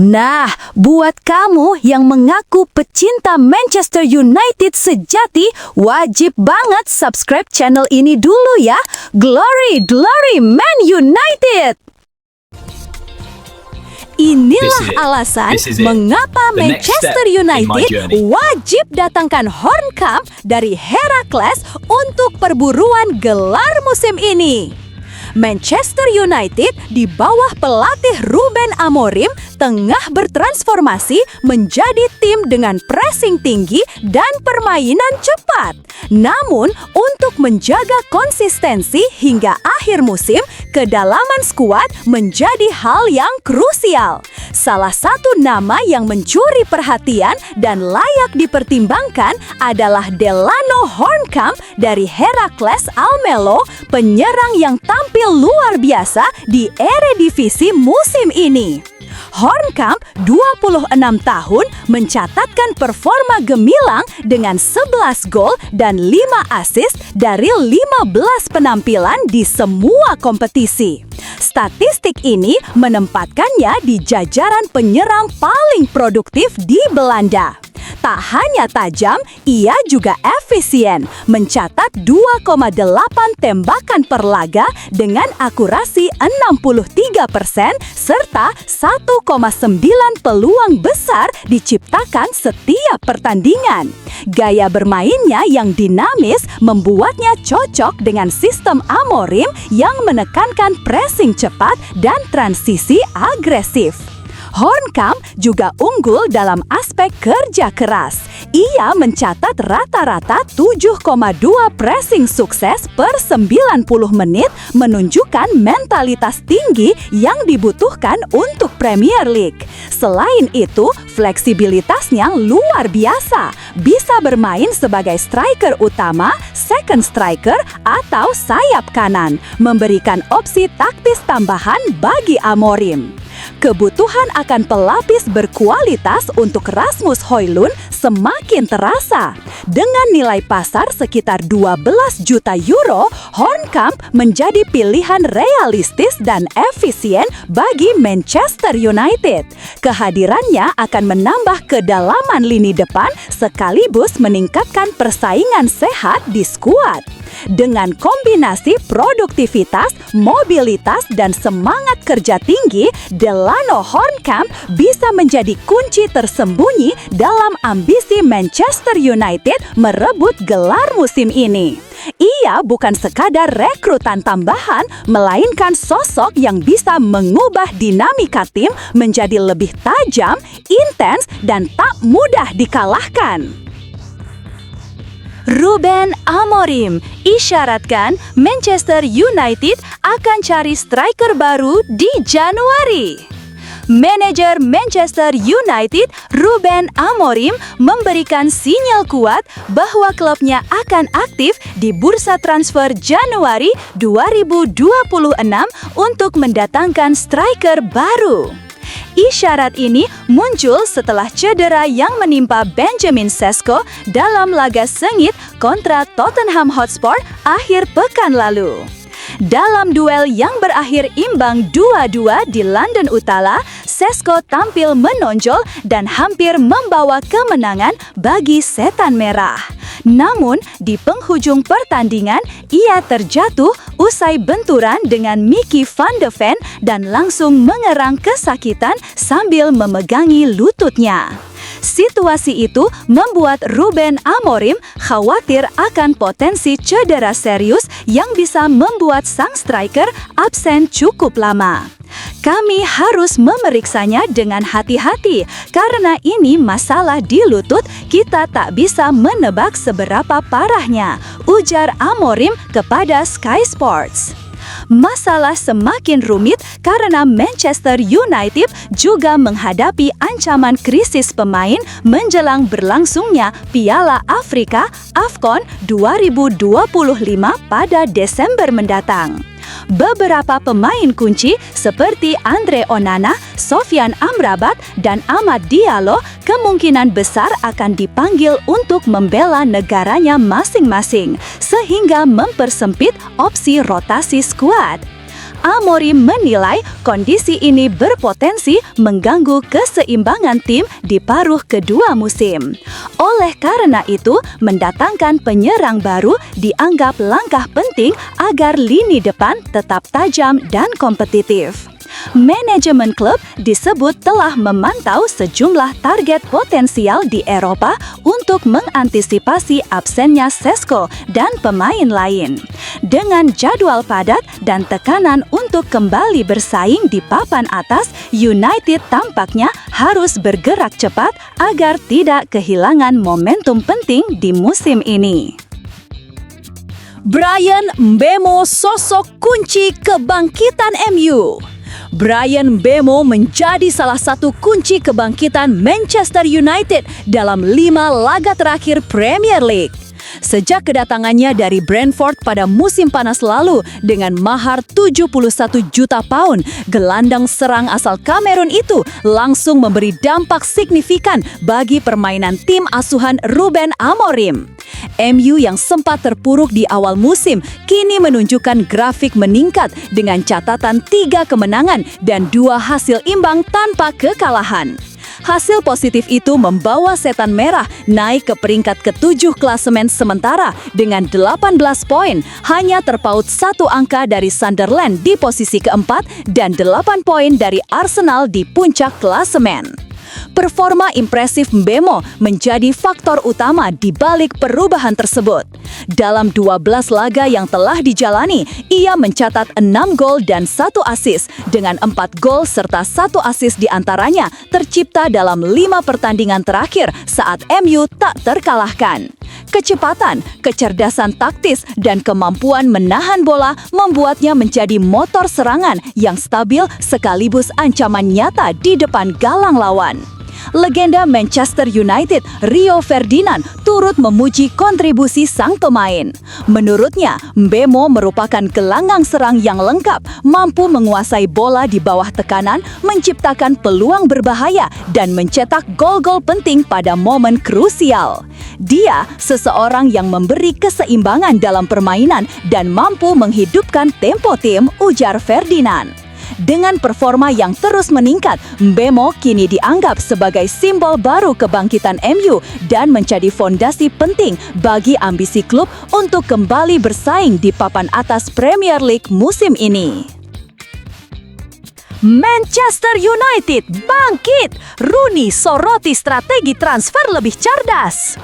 Nah, buat kamu yang mengaku pecinta Manchester United sejati, wajib banget subscribe channel ini dulu ya. Glory, glory Man United! Inilah alasan mengapa Manchester United wajib datangkan Horncamp dari Heracles untuk perburuan gelar musim ini. Manchester United di bawah pelatih Ruben Amorim tengah bertransformasi menjadi tim dengan pressing tinggi dan permainan cepat. Namun, untuk menjaga konsistensi hingga akhir musim, kedalaman skuad menjadi hal yang krusial. Salah satu nama yang mencuri perhatian dan layak dipertimbangkan adalah Delano Horncamp dari Heracles Almelo, penyerang yang tampil luar biasa di Eredivisie musim ini. Horncamp, 26 tahun, mencatatkan performa gemilang dengan 11 gol dan 5 assist dari 15 penampilan di semua kompetisi. Statistik ini menempatkannya di jajaran penyerang paling produktif di Belanda. Tak hanya tajam, ia juga efisien, mencatat 2,8 tembakan per laga dengan akurasi 63% serta 1,9 peluang besar diciptakan setiap pertandingan. Gaya bermainnya yang dinamis membuatnya cocok dengan sistem Amorim yang menekankan pressing cepat dan transisi agresif. Horncamp juga unggul dalam aspek kerja keras. Ia mencatat rata-rata 7,2 pressing sukses per 90 menit, menunjukkan mentalitas tinggi yang dibutuhkan untuk Premier League. Selain itu, fleksibilitasnya luar biasa. Bisa bermain sebagai striker utama, second striker, atau sayap kanan, memberikan opsi taktis tambahan bagi Amorim. Kebutuhan akan pelapis berkualitas untuk Rasmus Højlund semakin terasa. Dengan nilai pasar sekitar 12 juta euro, Horncamp menjadi pilihan realistis dan efisien bagi Manchester United. Kehadirannya akan menambah kedalaman lini depan sekaligus meningkatkan persaingan sehat di skuad. Dengan kombinasi produktivitas, mobilitas, dan semangat kerja tinggi, Delano Horncamp bisa menjadi kunci tersembunyi dalam ambisi Manchester United merebut gelar musim ini. Ia bukan sekadar rekrutan tambahan, melainkan sosok yang bisa mengubah dinamika tim menjadi lebih tajam, intens, dan tak mudah dikalahkan. Ruben Amorim isyaratkan Manchester United akan cari striker baru di Januari. Manajer Manchester United, Ruben Amorim, memberikan sinyal kuat bahwa klubnya akan aktif di bursa transfer Januari 2026 untuk mendatangkan striker baru. Isyarat ini muncul setelah cedera yang menimpa Benjamin Sesko dalam laga sengit kontra Tottenham Hotspur akhir pekan lalu. Dalam duel yang berakhir imbang 2-2 di London Utara, Sesko tampil menonjol dan hampir membawa kemenangan bagi Setan Merah. Namun, di penghujung pertandingan, ia terjatuh usai benturan dengan Mickey van de Ven dan langsung mengerang kesakitan sambil memegangi lututnya. Situasi itu membuat Ruben Amorim khawatir akan potensi cedera serius yang bisa membuat sang striker absen cukup lama. Kami harus memeriksanya dengan hati-hati karena ini masalah di lutut, kita tak bisa menebak seberapa parahnya, ujar Amorim kepada Sky Sports. Masalah semakin rumit karena Manchester United juga menghadapi ancaman krisis pemain menjelang berlangsungnya Piala Afrika AFCON 2025 pada Desember mendatang. Beberapa pemain kunci seperti Andre Onana, Sofyan Amrabat, dan Amad Diallo kemungkinan besar akan dipanggil untuk membela negaranya masing-masing, sehingga mempersempit opsi rotasi skuad. Amorim menilai kondisi ini berpotensi mengganggu keseimbangan tim di paruh kedua musim. Oleh karena itu, mendatangkan penyerang baru dianggap langkah penting agar lini depan tetap tajam dan kompetitif. Manajemen klub disebut telah memantau sejumlah target potensial di Eropa untuk mengantisipasi absennya Šeško dan pemain lain. Dengan jadwal padat dan tekanan untuk kembali bersaing di papan atas, United tampaknya harus bergerak cepat agar tidak kehilangan momentum penting di musim ini. Bryan Mbeumo sosok kunci kebangkitan MU. Bryan Mbeumo menjadi salah satu kunci kebangkitan Manchester United dalam 5 laga terakhir Premier League. Sejak kedatangannya dari Brentford pada musim panas lalu dengan mahar 71 juta pound, gelandang serang asal Kamerun itu langsung memberi dampak signifikan bagi permainan tim asuhan Ruben Amorim. MU yang sempat terpuruk di awal musim kini menunjukkan grafik meningkat dengan catatan 3 kemenangan dan 2 hasil imbang tanpa kekalahan. Hasil positif itu membawa Setan Merah naik ke peringkat ke-7 klasemen sementara dengan 18 poin, hanya terpaut 1 angka dari Sunderland di posisi ke-4 dan 8 poin dari Arsenal di puncak klasemen. Performa impresif Mbeumo menjadi faktor utama di balik perubahan tersebut. Dalam 12 laga yang telah dijalani, ia mencatat 6 gol dan 1 assist, dengan 4 gol serta 1 assist diantaranya tercipta dalam 5 pertandingan terakhir saat MU tak terkalahkan. Kecepatan, kecerdasan taktis, dan kemampuan menahan bola membuatnya menjadi motor serangan yang stabil sekaligus ancaman nyata di depan galang lawan. Legenda Manchester United, Rio Ferdinand, turut memuji kontribusi sang pemain. Menurutnya, Mbeumo merupakan gelanggang serang yang lengkap, mampu menguasai bola di bawah tekanan, menciptakan peluang berbahaya, dan mencetak gol-gol penting pada momen krusial. Dia seseorang yang memberi keseimbangan dalam permainan dan mampu menghidupkan tempo tim, ujar Ferdinand. Dengan performa yang terus meningkat, Mbeumo kini dianggap sebagai simbol baru kebangkitan MU dan menjadi fondasi penting bagi ambisi klub untuk kembali bersaing di papan atas Premier League musim ini. Manchester United bangkit! Rooney soroti strategi transfer lebih cerdas.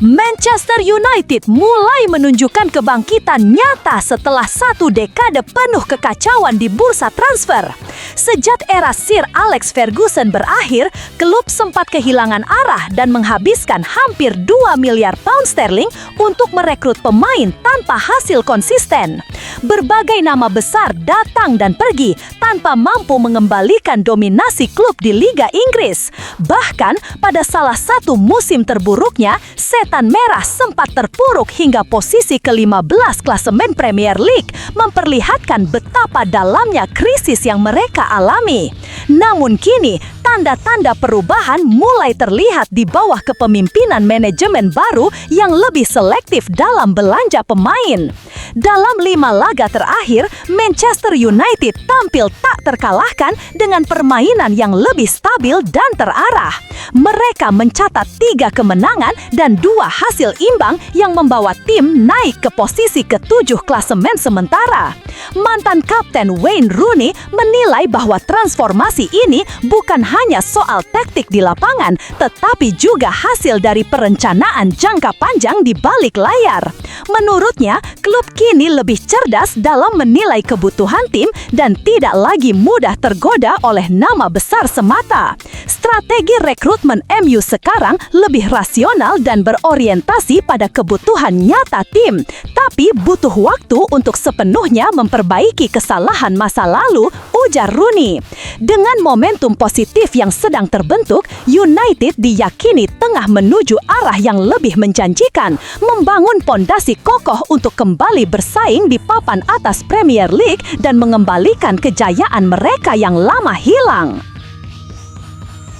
Manchester United mulai menunjukkan kebangkitan nyata setelah 1 dekade penuh kekacauan di bursa transfer. Sejak era Sir Alex Ferguson berakhir, klub sempat kehilangan arah dan menghabiskan hampir 2 miliar pound sterling untuk merekrut pemain tanpa hasil konsisten. Berbagai nama besar datang dan pergi tanpa mampu mengembalikan dominasi klub di Liga Inggris. Bahkan pada salah satu musim terburuknya, Setan Merah sempat terpuruk hingga posisi ke-15 klasemen Premier League, memperlihatkan betapa dalamnya krisis yang mereka alami. Namun kini, tanda-tanda perubahan mulai terlihat di bawah kepemimpinan manajemen baru yang lebih selektif dalam belanja pemain. Dalam 5 laga terakhir, Manchester United tampil tak terkalahkan dengan permainan yang lebih stabil dan terarah. Mereka mencatat 3 kemenangan dan 2 hasil imbang yang membawa tim naik ke posisi ke-7 klasemen sementara. Mantan kapten Wayne Rooney menilai bahwa transformasi ini bukan hanya soal taktik di lapangan, tetapi juga hasil dari perencanaan jangka panjang di balik layar. Menurutnya, klub kini lebih cerdas dalam menilai kebutuhan tim dan tidak lagi mudah tergoda oleh nama besar semata. Strategi rekrutmen MU sekarang lebih rasional dan berorientasi pada kebutuhan nyata tim, tapi butuh waktu untuk sepenuhnya memperbaiki kesalahan masa lalu, ujar Rooney. Dengan momentum positif yang sedang terbentuk, United diyakini tengah menuju arah yang lebih menjanjikan, membangun pondasi kokoh untuk kembali bersaing di papan atas Premier League dan mengembalikan kejayaan mereka yang lama hilang.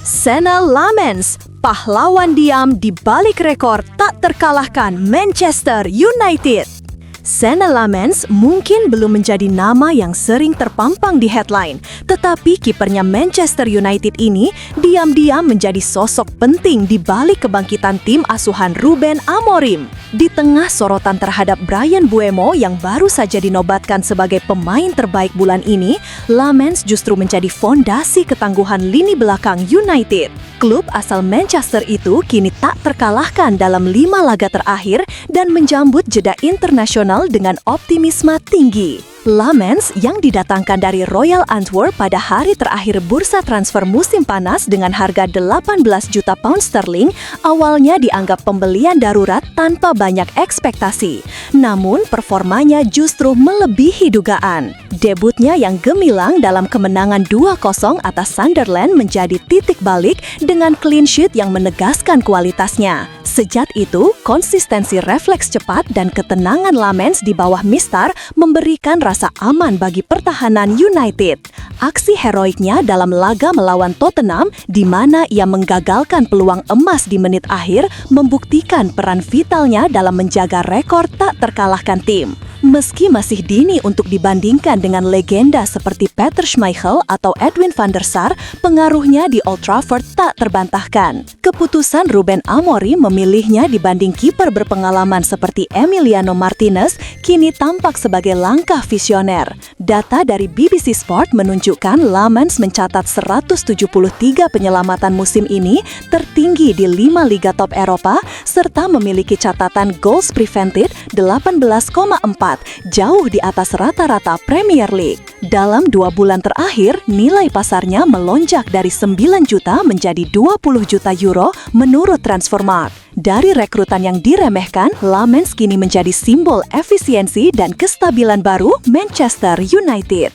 Senne Lammens, pahlawan diam di balik rekor tak terkalahkan Manchester United. Senne Lammens mungkin belum menjadi nama yang sering terpampang di headline, tetapi kipernya Manchester United ini diam-diam menjadi sosok penting di balik kebangkitan tim asuhan Ruben Amorim. Di tengah sorotan terhadap Bryan Mbeumo yang baru saja dinobatkan sebagai pemain terbaik bulan ini, Lammens justru menjadi fondasi ketangguhan lini belakang United. Klub asal Manchester itu kini tak terkalahkan dalam 5 laga terakhir dan menjambut jeda internasional dengan optimisme tinggi. Lammens yang didatangkan dari Royal Antwerp pada hari terakhir bursa transfer musim panas dengan harga 18 juta pound sterling awalnya dianggap pembelian darurat tanpa banyak ekspektasi. Namun performanya justru melebihi dugaan. Debutnya yang gemilang dalam kemenangan 2-0 atas Sunderland menjadi titik balik dengan clean sheet yang menegaskan kualitasnya. Sejak itu, konsistensi refleks cepat dan ketenangan Lammens di bawah Mistar memberikan rasa aman bagi pertahanan United. Aksi heroiknya dalam laga melawan Tottenham, di mana ia menggagalkan peluang emas di menit akhir, membuktikan peran vitalnya dalam menjaga rekor tak terkalahkan tim. Meski masih dini untuk dibandingkan dengan legenda seperti Peter Schmeichel atau Edwin van der Sar, pengaruhnya di Old Trafford tak terbantahkan. Keputusan Ruben Amorim memilihnya dibanding kiper berpengalaman seperti Emiliano Martinez kini tampak sebagai langkah visioner. Data dari BBC Sport menunjukkan Lammens mencatat 173 penyelamatan musim ini, tertinggi di 5 liga top Eropa, serta memiliki catatan goals prevented 18,4, jauh di atas rata-rata Premier League. Dalam 2 bulan terakhir, nilai pasarnya melonjak dari 9 juta menjadi 20 juta euro menurut Transfermarkt. Dari rekrutan yang diremehkan, Lammens kini menjadi simbol efisiensi dan kestabilan baru Manchester United.